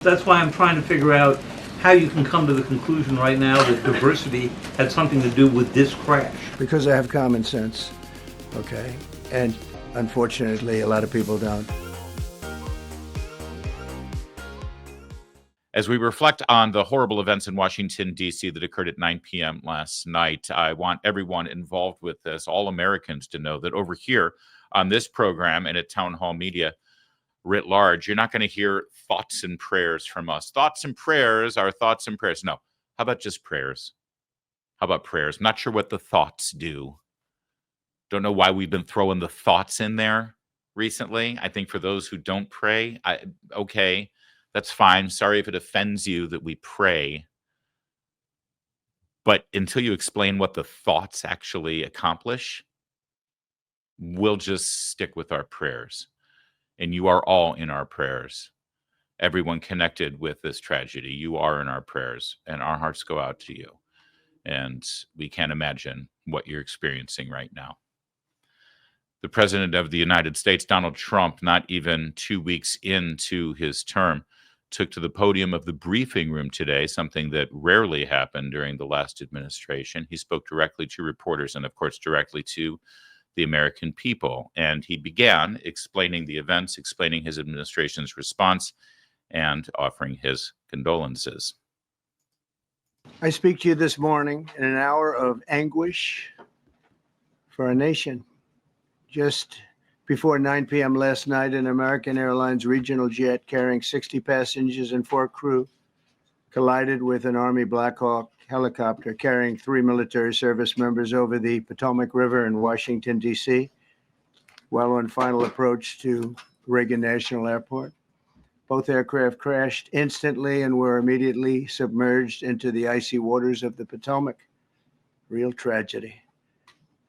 That's why I'm trying to figure out how you can come to the conclusion right now that diversity had something to do with this crash. Because I have common sense, okay? And unfortunately, a lot of people don't. As we reflect on the horrible events in Washington, D.C. that occurred at 9 p.m. last night, I want everyone involved with this, all Americans, to know that over here on this program and at Town Hall Media writ large, you're not going to hear thoughts and prayers from us. Thoughts and prayers are thoughts and prayers. No. How about just prayers? How about prayers? I'm not sure what the thoughts do. Don't know why we've been throwing the thoughts in there recently. I think for those who don't pray, okay, that's fine. Sorry if it offends you that we pray. But until you explain what the thoughts actually accomplish, we'll just stick with our prayers. And you are all in our prayers. Everyone connected with this tragedy, you are in our prayers, and our hearts go out to you. And we can't imagine what you're experiencing right now. The President of the United States, Donald Trump, not even 2 weeks into his term, took to the podium of the briefing room today, something that rarely happened during the last administration. He spoke directly to reporters and, of course, directly to the American people. And he began explaining the events, explaining his administration's response, and offering his condolences. I speak to you this morning in an hour of anguish for our nation. Just before 9 p.m. last night, an American Airlines regional jet carrying 60 passengers and 4 crew collided with an Army Black Hawk helicopter carrying 3 military service members over the Potomac River in Washington, D.C., while on final approach to Reagan National Airport. Both aircraft crashed instantly and were immediately submerged into the icy waters of the Potomac. Real tragedy.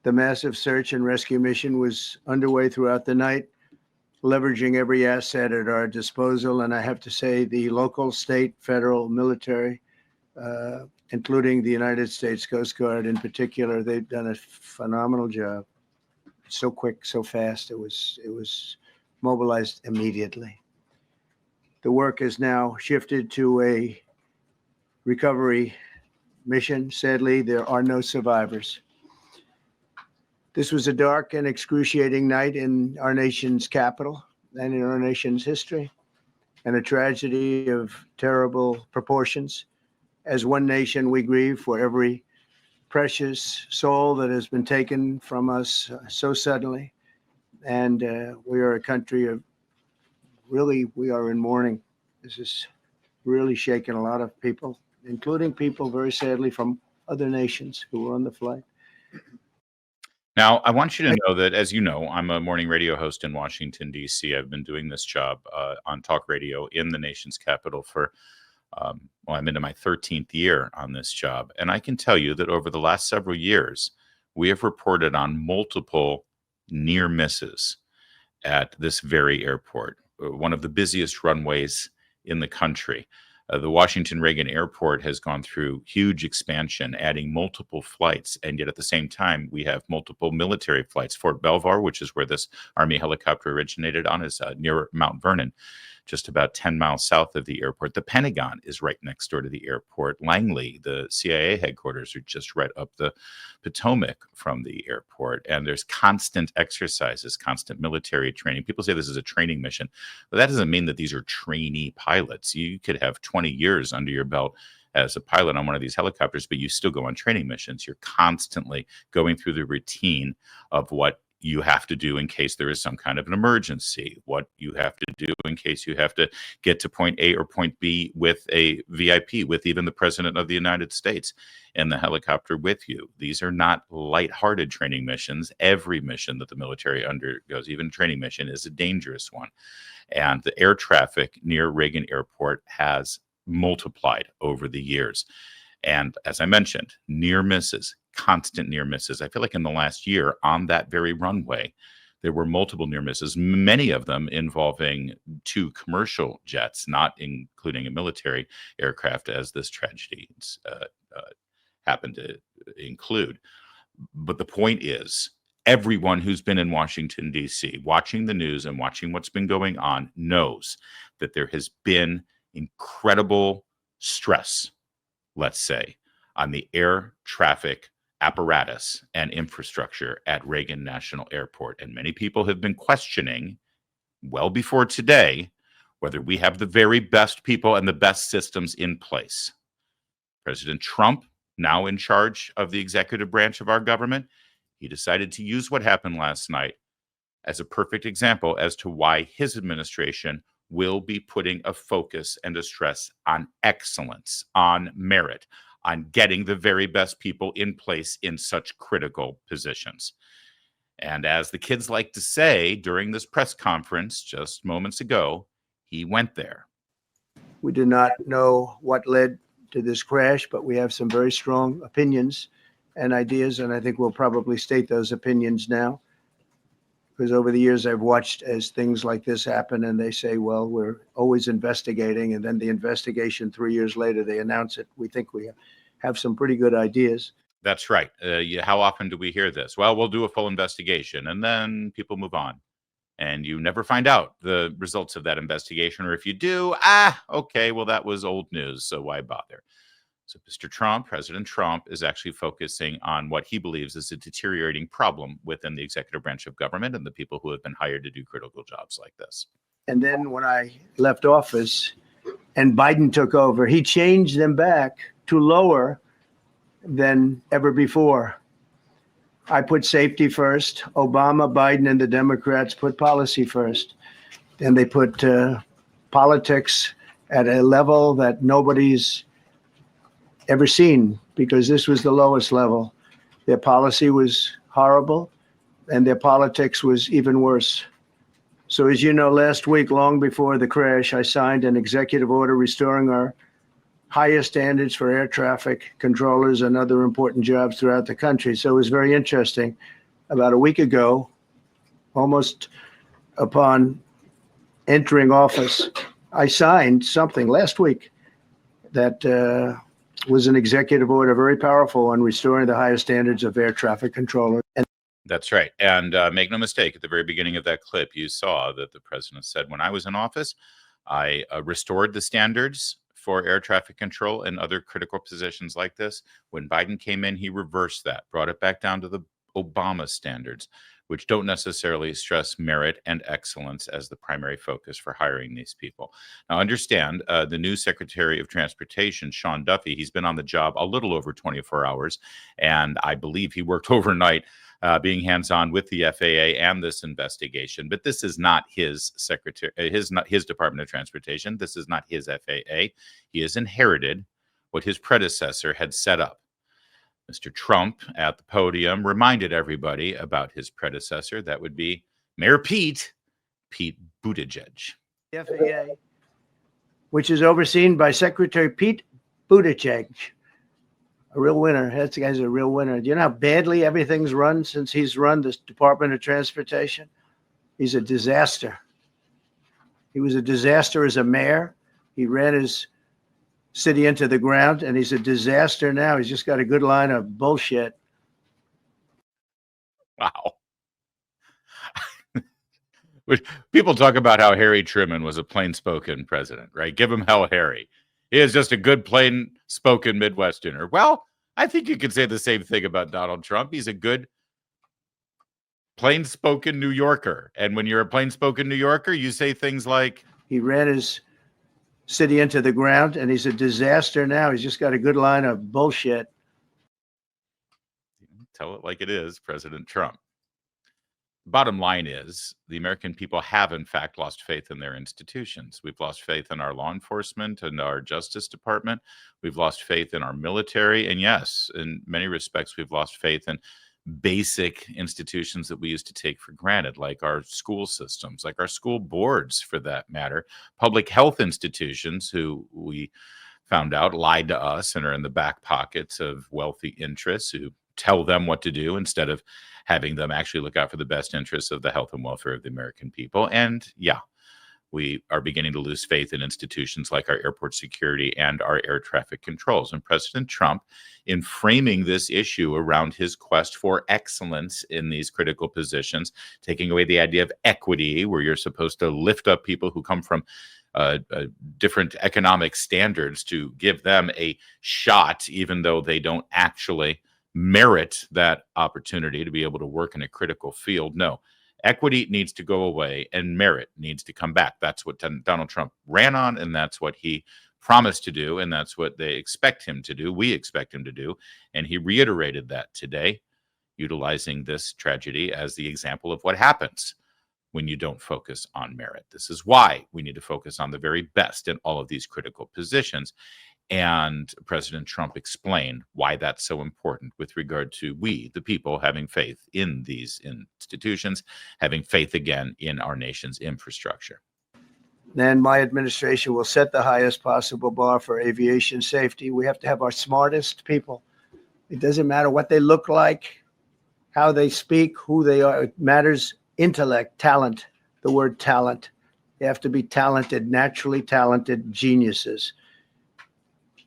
The massive search and rescue mission was underway throughout the night, leveraging every asset at our disposal. And I have to say, the local, state, federal, military, including the United States Coast Guard in particular, they've done a phenomenal job. So quick, so fast. It was mobilized immediately. The work is now shifted to a recovery mission. Sadly, there are no survivors. This was a dark and excruciating night in our nation's capital and in our nation's history, and a tragedy of terrible proportions. As one nation, we grieve for every precious soul that has been taken from us so suddenly. And we are a country of we are in mourning. This is really shaken a lot of people, including people, very sadly, from other nations who were on the flight. Now, I want you to know that, as you know, I'm a morning radio host in Washington, D.C. I've been doing this job on talk radio in the nation's capital for, I'm into my 13th year on this job. And I can tell you that over the last several years, we have reported on multiple near misses at this very airport, one of the busiest runways in the country. The Washington Reagan Airport has gone through huge expansion, adding multiple flights, and yet at the same time, we have multiple military flights. Fort Belvoir, which is where this Army helicopter originated on, is near Mount Vernon, just about 10 miles south of the airport. The Pentagon is right next door to the airport. Langley, the CIA headquarters, are just right up the Potomac from the airport. And there's constant exercises, constant military training. People say this is a training mission, but that doesn't mean that these are trainee pilots. You could have 20 years under your belt as a pilot on one of these helicopters, but you still go on training missions. You're constantly going through the routine of what you have to do in case there is some kind of an emergency, what you have to do in case you have to get to point A or point B with a VIP, with even the President of the United States in the helicopter with you. These are not lighthearted training missions. Every mission that the military undergoes, even a training mission, is a dangerous one. And the air traffic near Reagan Airport has multiplied over the years. And as I mentioned, near misses, constant near misses. I feel like in the last year on that very runway, there were multiple near misses, many of them involving 2 commercial jets, not including a military aircraft, as this tragedy happened to include. But the point is, everyone who's been in Washington, D.C., watching the news and watching what's been going on, knows that there has been incredible stress, let's say, on the air traffic apparatus and infrastructure at Reagan National Airport. And many people have been questioning, well before today, whether we have the very best people and the best systems in place. President Trump, now in charge of the executive branch of our government, he decided to use what happened last night as a perfect example as to why his administration will be putting a focus and a stress on excellence, on merit, on getting the very best people in place in such critical positions. And as the kids like to say during this press conference just moments ago, he went there. We do not know what led to this crash, but we have some very strong opinions and ideas, and I think we'll probably state those opinions now. Because over the years, I've watched as things like this happen, and they say, well, we're always investigating, and then the investigation 3 years later, they announce it. We think we have some pretty good ideas. That's right. How often do we hear this? Well, we'll do a full investigation, and then people move on. And you never find out the results of that investigation. Or if you do, okay, well, that was old news, so why bother? So Mr. Trump, President Trump, is actually focusing on what he believes is a deteriorating problem within the executive branch of government and the people who have been hired to do critical jobs like this. And then when I left office and Biden took over, he changed them back to lower than ever before. I put safety first. Obama, Biden, and the Democrats put policy first. Then they put politics at a level that nobody's ever seen, because this was the lowest level. Their policy was horrible, and their politics was even worse. So as you know, last week, long before the crash, I signed an executive order restoring our higher standards for air traffic controllers and other important jobs throughout the country. So it was very interesting. About a week ago, almost upon entering office, I signed something last week that was an executive order, very powerful, on restoring the higher standards of air traffic controllers. And that's right. And make no mistake, at the very beginning of that clip, you saw that the president said, when I was in office, I restored the standards for air traffic control and other critical positions like this. When Biden came in, he reversed that, brought it back down to the Obama standards, which don't necessarily stress merit and excellence as the primary focus for hiring these people. Now, understand, the new Secretary of Transportation, Sean Duffy, he's been on the job a little over 24 hours, and I believe he worked overnight being hands-on with the FAA and this investigation. But this is not his his Department of Transportation. This is not his FAA. He has inherited what his predecessor had set up. Mr. Trump at the podium reminded everybody about his predecessor. That would be Mayor Pete Buttigieg. the FAA, which is overseen by Secretary Pete Buttigieg, a real winner. That guy's a real winner. Do you know how badly everything's run since he's run this Department of Transportation? He's a disaster. He was a disaster as a mayor. He ran his city into the ground, and he's a disaster now. He's just got a good line of bullshit. Wow. People talk about how Harry Truman was a plain-spoken president, right? Give him hell, Harry. He is just a good, plain-spoken Midwesterner. Well, I think you could say the same thing about Donald Trump. He's a good, plain-spoken New Yorker. And when you're a plain-spoken New Yorker, you say things like, He ran his city into the ground, and he's a disaster now. He's just got a good line of bullshit. tell it like it is, President Trump. Bottom line is the American people have, in fact, lost faith in their institutions. We've lost faith in our law enforcement and our Justice Department. We've lost faith in our military. And yes, in many respects, we've lost faith in basic institutions that we used to take for granted, like our school systems, like our school boards, for that matter, public health institutions who we found out lied to us and are in the back pockets of wealthy interests who tell them what to do instead of having them actually look out for the best interests of the health and welfare of the American people. And yeah, we are beginning to lose faith in institutions like our airport security and our air traffic controls. And President Trump, in framing this issue around his quest for excellence in these critical positions, taking away the idea of equity, where you're supposed to lift up people who come from different economic standards to give them a shot, even though they don't actually merit that opportunity to be able to work in a critical field. No, equity needs to go away and merit needs to come back. That's what Donald Trump ran on, and that's what he promised to do, and that's what they expect him to do. We expect him to do, and he reiterated that today, utilizing this tragedy as the example of what happens when you don't focus on merit. This is why we need to focus on the very best in all of these critical positions. And President Trump explained why that's so important with regard to we, the people, having faith in these institutions, having faith again in our nation's infrastructure. Then my administration will set the highest possible bar for aviation safety. We have to have our smartest people. It doesn't matter what they look like, how they speak, who they are. It matters intellect, talent, the word talent. They have to be talented, naturally talented geniuses.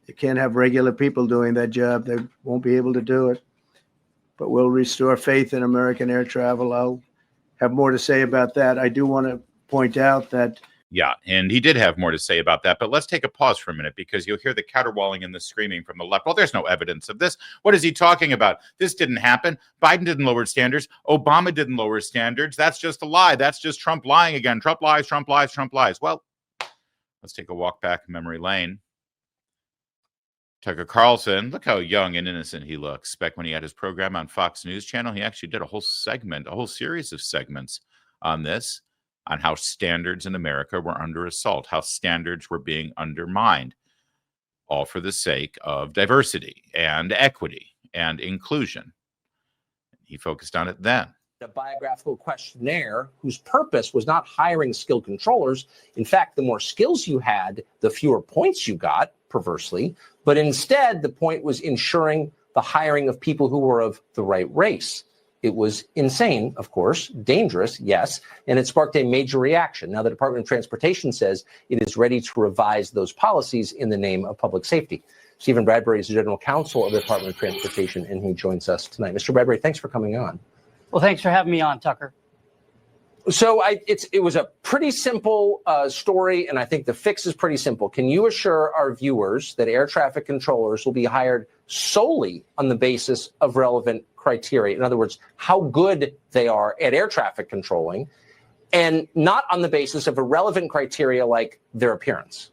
You can't have regular people doing that job. They won't be able to do it. But we'll restore faith in American air travel. I'll have more to say about that. I do want to point out that Yeah, and he did have more to say about that, but let's take a pause for a minute because you'll hear the caterwauling and the screaming from the left. Well, there's no evidence of this. What is he talking about? This didn't happen. Biden didn't lower standards. Obama didn't lower standards. That's just a lie. That's just Trump lying again. Trump lies, Trump lies, Trump lies. Well, let's take a walk back memory lane. Tucker Carlson, look how young and innocent he looks. Back when he had his program on Fox News Channel, he actually did a whole series of segments on this, on how standards in America were under assault, how standards were being undermined, all for the sake of diversity and equity and inclusion. He focused on it then. A biographical questionnaire whose purpose was not hiring skilled controllers. In fact, the more skills you had, the fewer points you got, perversely. But instead, the point was ensuring the hiring of people who were of the right race. It was insane, of course, dangerous, yes, and it sparked a major reaction. Now, the Department of Transportation says it is ready to revise those policies in the name of public safety. Stephen Bradbury is the General Counsel of the Department of Transportation, and he joins us tonight. Mr. Bradbury, thanks for coming on. Well, thanks for having me on, Tucker. So it was a pretty simple story, and I think the fix is pretty simple. Can you assure our viewers that air traffic controllers will be hired solely on the basis of relevant criteria? In other words, how good they are at air traffic controlling, and not on the basis of irrelevant criteria like their appearance?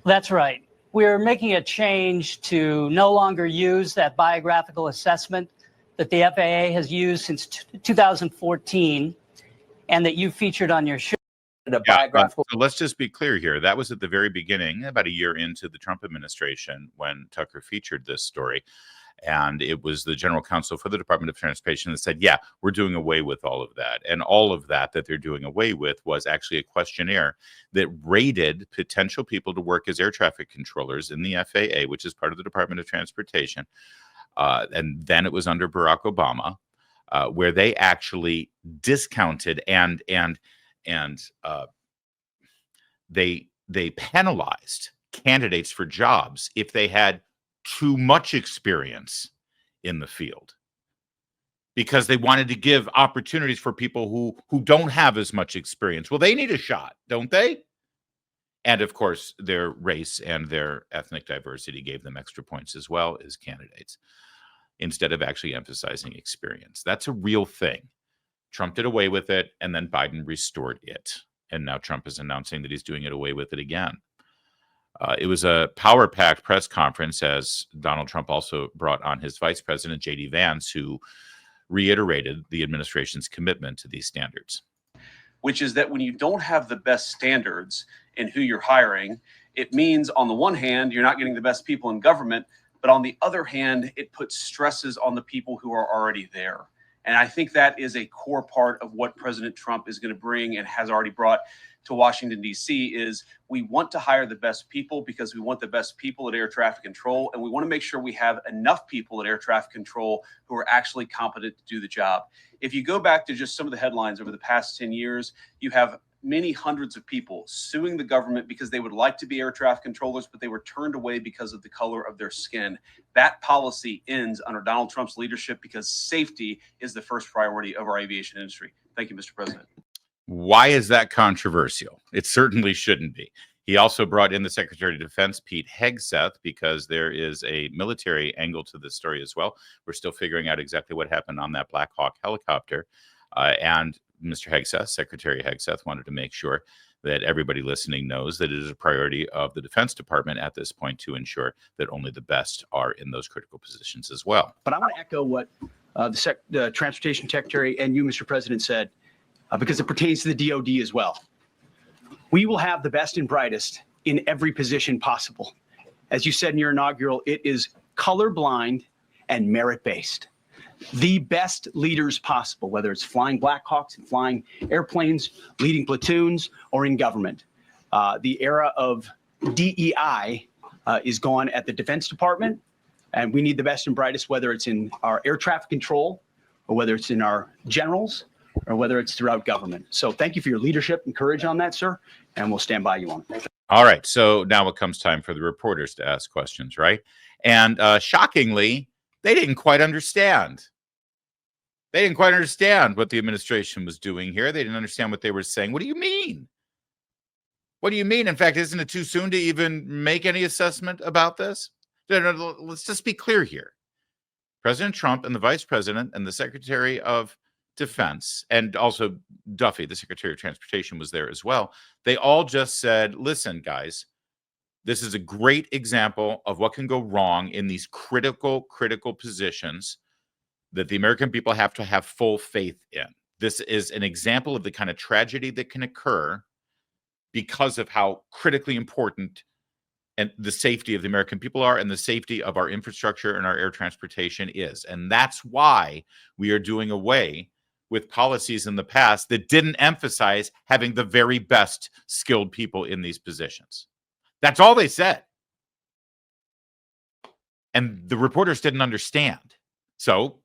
That's right. We're making a change to no longer use that biographical assessment that the FAA has used since 2014 and that you featured on your show. So let's just be clear here. That was at the very beginning, about a year into the Trump administration, when Tucker featured this story. And it was the general counsel for the Department of Transportation that said, yeah, we're doing away with all of that. And all of that they're doing away with was actually a questionnaire that rated potential people to work as air traffic controllers in the FAA, which is part of the Department of Transportation. And then it was under Barack Obama, where they actually discounted and they penalized candidates for jobs if they had too much experience in the field, because they wanted to give opportunities for people who don't have as much experience. Well, they need a shot, don't they? And of course, their race and their ethnic diversity gave them extra points as well as candidates, instead of actually emphasizing experience. That's a real thing. Trump did away with it, and then Biden restored it. And now Trump is announcing that he's doing it away with it again. It was a power-packed press conference, as Donald Trump also brought on his vice president, J.D. Vance, who reiterated the administration's commitment to these standards. Which is that when you don't have the best standards in who you're hiring, it means on the one hand, you're not getting the best people in government, but on the other hand, it puts stresses on the people who are already there. And I think that is a core part of what President Trump is going to bring and has already brought to Washington, D.C. is we want to hire the best people because we want the best people at air traffic control. And we want to make sure we have enough people at air traffic control who are actually competent to do the job. If you go back to just some of the headlines over the past 10 years, you have many hundreds of people suing the government because they would like to be air traffic controllers, but they were turned away because of the color of their skin. That policy ends under Donald Trump's leadership because safety is the first priority of our aviation industry. Thank you, Mr. President. Why is that controversial? It certainly shouldn't be. He also brought in the Secretary of Defense, Pete Hegseth, because there is a military angle to this story as well. We're still figuring out exactly what happened on that Black Hawk helicopter. And Mr. Hegseth, Secretary Hegseth, wanted to make sure that everybody listening knows that it is a priority of the Defense Department at this point to ensure that only the best are in those critical positions as well. But I want to echo what the Transportation Secretary and you, Mr. President, said, because it pertains to the DOD as well. We will have the best and brightest in every position possible. As you said in your inaugural, it is colorblind and merit-based. The best leaders possible, whether it's flying Black Hawks and flying airplanes, leading platoons, or in government. The era of DEI is gone at the Defense Department, and we need the best and brightest, whether it's in our air traffic control, or whether it's in our generals, or whether it's throughout government. So thank you for your leadership and courage on that, sir, and we'll stand by you on it. All right, so now it comes time for the reporters to ask questions, right? And shockingly, they didn't quite understand. They didn't quite understand what the administration was doing here. They didn't understand what they were saying. What do you mean? What do you mean? In fact, isn't it too soon to even make any assessment about this? Let's just be clear here. President Trump and the Vice President and the Secretary of Defense, and also Duffy, the Secretary of Transportation, was there as well. They all just said, listen, guys, this is a great example of what can go wrong in these critical positions that the American people have to have full faith in. This is an example of the kind of tragedy that can occur because of how critically important and the safety of the American people are, and the safety of our infrastructure and our air transportation is. And that's why we are doing away with policies in the past that didn't emphasize having the very best skilled people in these positions. That's all they said. And the reporters didn't understand. So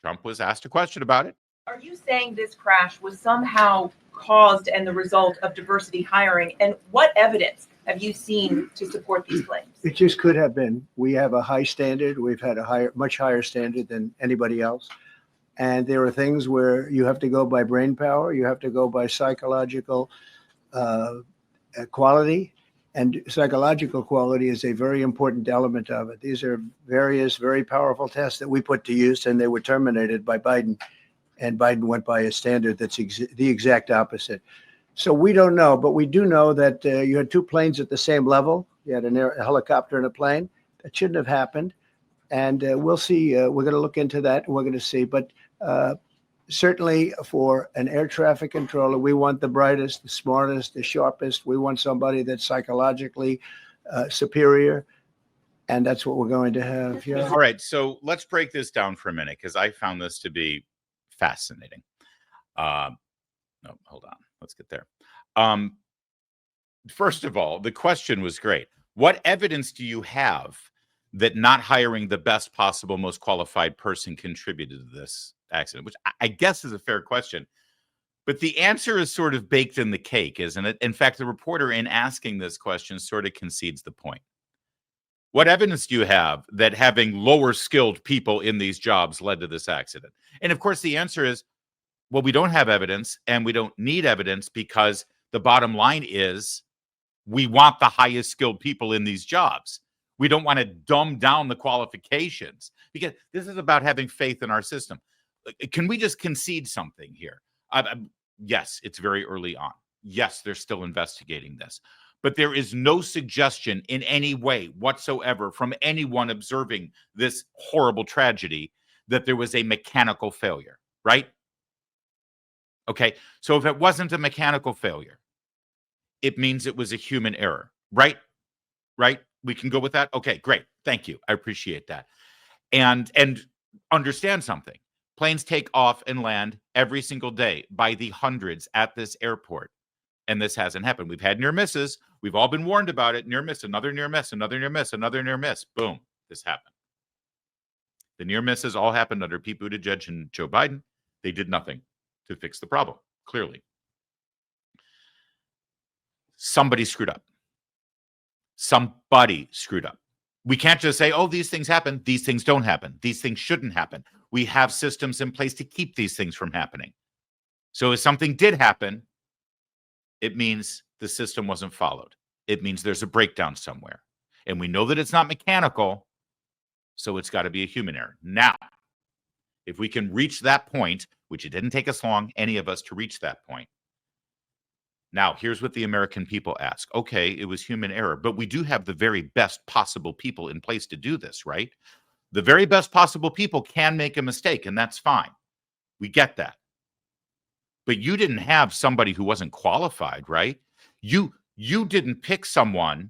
Trump was asked a question about it. Are you saying this crash was somehow caused and the result of diversity hiring? And what evidence have you seen to support these claims? It just could have been. We have a high standard. We've had a much higher standard than anybody else. And there are things where you have to go by brain power. You have to go by psychological quality. And psychological quality is a very important element of it. These are various very powerful tests that we put to use, and they were terminated by Biden. And Biden went by a standard that's the exact opposite. So we don't know, but we do know that you had two planes at the same level. You had a helicopter and a plane. That shouldn't have happened. And we'll see. We're going to look into that, and we're going to see. But certainly for an air traffic controller, we want the brightest, the smartest, the sharpest. We want somebody that's psychologically superior. And that's what we're going to have. Yeah. All right. So let's break this down for a minute, because I found this to be fascinating. No, hold on. Let's get there. First of all, the question was great. What evidence do you have that not hiring the best possible, most qualified person contributed to this accident? Which I guess is a fair question. But the answer is sort of baked in the cake, isn't it? In fact, the reporter, in asking this question, sort of concedes the point. What evidence do you have that having lower skilled people in these jobs led to this accident? And of course, the answer is, well, we don't have evidence, and we don't need evidence, because the bottom line is we want the highest skilled people in these jobs. We don't want to dumb down the qualifications, because this is about having faith in our system. Can we just concede something here? Yes, it's very early on. Yes, they're still investigating this. But there is no suggestion in any way whatsoever from anyone observing this horrible tragedy that there was a mechanical failure, right? Okay, so if it wasn't a mechanical failure, it means it was a human error, right? Right? We can go with that? Okay, great. Thank you. I appreciate that. And understand something. Planes take off and land every single day by the hundreds at this airport. And this hasn't happened. We've had near misses. We've all been warned about it. Near miss, another near miss, another near miss, another near miss. Boom, this happened. The near misses all happened under Pete Buttigieg and Joe Biden. They did nothing to fix the problem, clearly. Somebody screwed up. Somebody screwed up. We can't just say, oh, these things happen. These things don't happen. These things shouldn't happen. We have systems in place to keep these things from happening. So if something did happen, it means the system wasn't followed. It means there's a breakdown somewhere. And we know that it's not mechanical, so it's got to be a human error. Now, if we can reach that point, which it didn't take us long, any of us, to reach that point. Now, here's what the American people ask. Okay, it was human error, but we do have the very best possible people in place to do this, right? The very best possible people can make a mistake, and that's fine. We get that. But you didn't have somebody who wasn't qualified, right? You didn't pick someone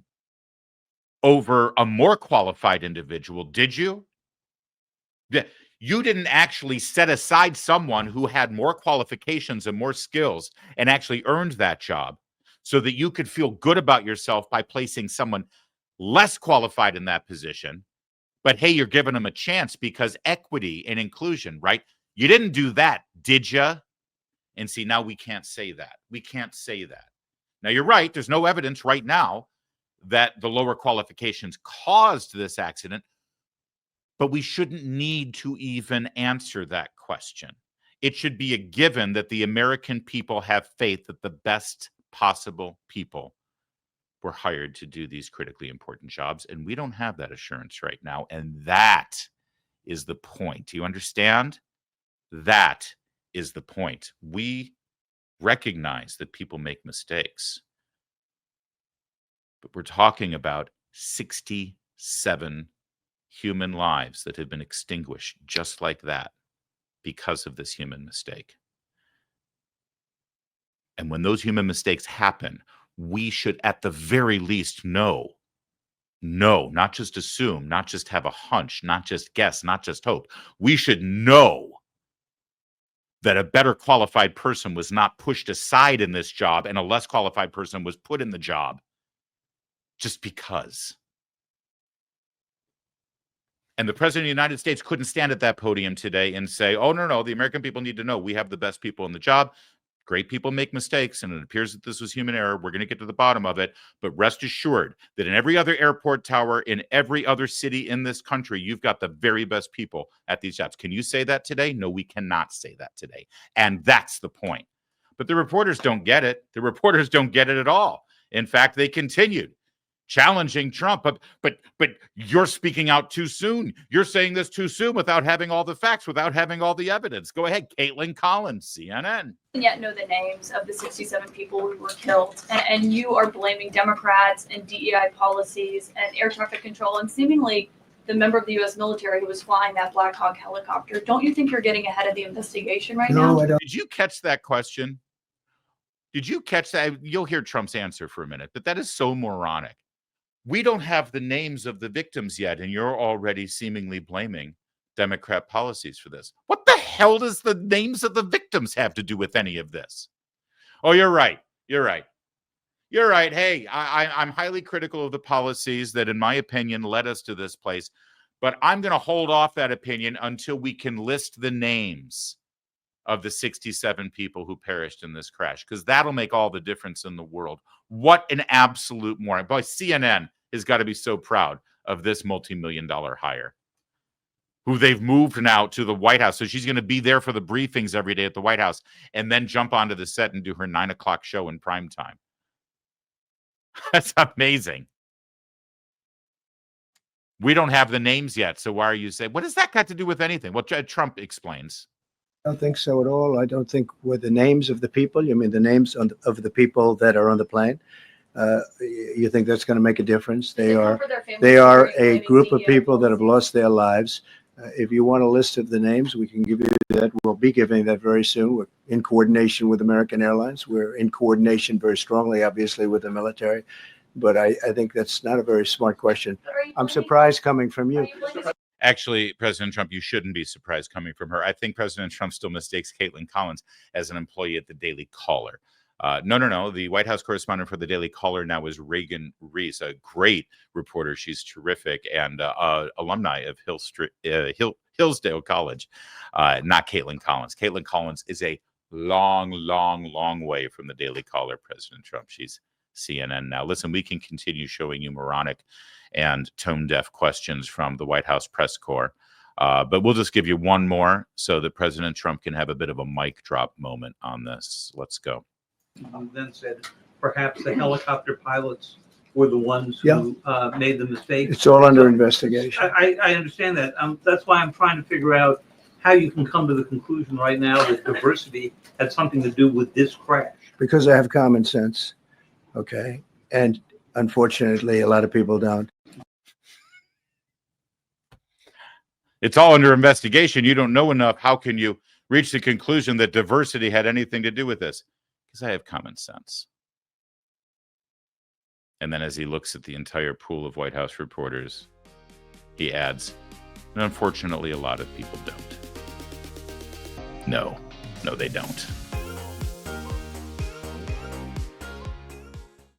over a more qualified individual, did you? You didn't actually set aside someone who had more qualifications and more skills and actually earned that job so that you could feel good about yourself by placing someone less qualified in that position. But hey, you're giving them a chance because equity and inclusion, right? You didn't do that, did you? And see, now we can't say that. We can't say that. Now, you're right. There's no evidence right now that the lower qualifications caused this accident, but we shouldn't need to even answer that question. It should be a given that the American people have faith that the best possible people were hired to do these critically important jobs, and we don't have that assurance right now, and that is the point. Do you understand? That is the point. We recognize that people make mistakes, but we're talking about 67 human lives that have been extinguished just like that because of this human mistake. And when those human mistakes happen, we should at the very least know, not just assume, not just have a hunch, not just guess, not just hope. We should know that a better qualified person was not pushed aside in this job and a less qualified person was put in the job just because. And the president of the United States couldn't stand at that podium today and say, oh, no, the American people need to know we have the best people in the job. Great people make mistakes, and it appears that this was human error. We're going to get to the bottom of it. But rest assured that in every other airport tower, in every other city in this country, you've got the very best people at these jobs. Can you say that today? No, we cannot say that today. And that's the point. But the reporters don't get it. The reporters don't get it at all. In fact, they continued challenging Trump, but you're speaking out too soon. You're saying this too soon without having all the facts, without having all the evidence. Go ahead, Caitlin Collins, CNN. Yet know the names of the 67 people who were killed, and you are blaming Democrats and DEI policies and air traffic control and seemingly the member of the U.S. military who was flying that Black Hawk helicopter. Don't you think you're getting ahead of the investigation right now? I don't. Did you catch that question? Did you catch that? You'll hear Trump's answer for a minute, but that is so moronic. We don't have the names of the victims yet, and you're already seemingly blaming Democrat policies for this. What the hell does the names of the victims have to do with any of this? Oh, you're right. You're right. You're right. Hey, I'm highly critical of the policies that, in my opinion, led us to this place, but I'm going to hold off that opinion until we can list the names of the 67 people who perished in this crash, because that'll make all the difference in the world. What an absolute moron. Boy, CNN has got to be so proud of this multi-million-dollar hire, who they've moved now to the White House. So she's going to be there for the briefings every day at the White House and then jump onto the set and do her 9 o'clock show in prime time. That's amazing. We don't have the names yet, so why are you saying, what does that got to do with anything? Well, Trump explains. I don't think so at all. I don't think with the names of the people, you mean the names of the people that are on the plane, you think that's going to make a difference? They are a group of people that have lost their lives. If you want a list of the names, we can give you that. We'll be giving that very soon. We're in coordination with American Airlines. We're in coordination very strongly, obviously, with the military. But I think that's not a very smart question. I'm surprised coming from you. Actually, President Trump, you shouldn't be surprised coming from her. I think President Trump still mistakes Caitlin Collins as an employee at the Daily Caller. No. The White House correspondent for the Daily Caller now is Reagan Reese, a great reporter. She's terrific and alumni of Hillsdale College. Not Caitlin Collins. Caitlin Collins is a long way from the Daily Caller, President Trump. She's CNN now. Listen, we can continue showing you moronic and tone-deaf questions from the White House press corps. But we'll just give you one more so that President Trump can have a bit of a mic drop moment on this. Let's go. Then said perhaps the helicopter pilots were the ones Yeah. who made the mistake. It's all under investigation. I understand that. That's why I'm trying to figure out how you can come to the conclusion right now that diversity had something to do with this crash. Because I have common sense, okay? And unfortunately, a lot of people don't. It's all under investigation. You don't know enough. How can you reach the conclusion that diversity had anything to do with this? Because I have common sense. And then as he looks at the entire pool of White House reporters, he adds, and unfortunately, a lot of people don't. No, they don't.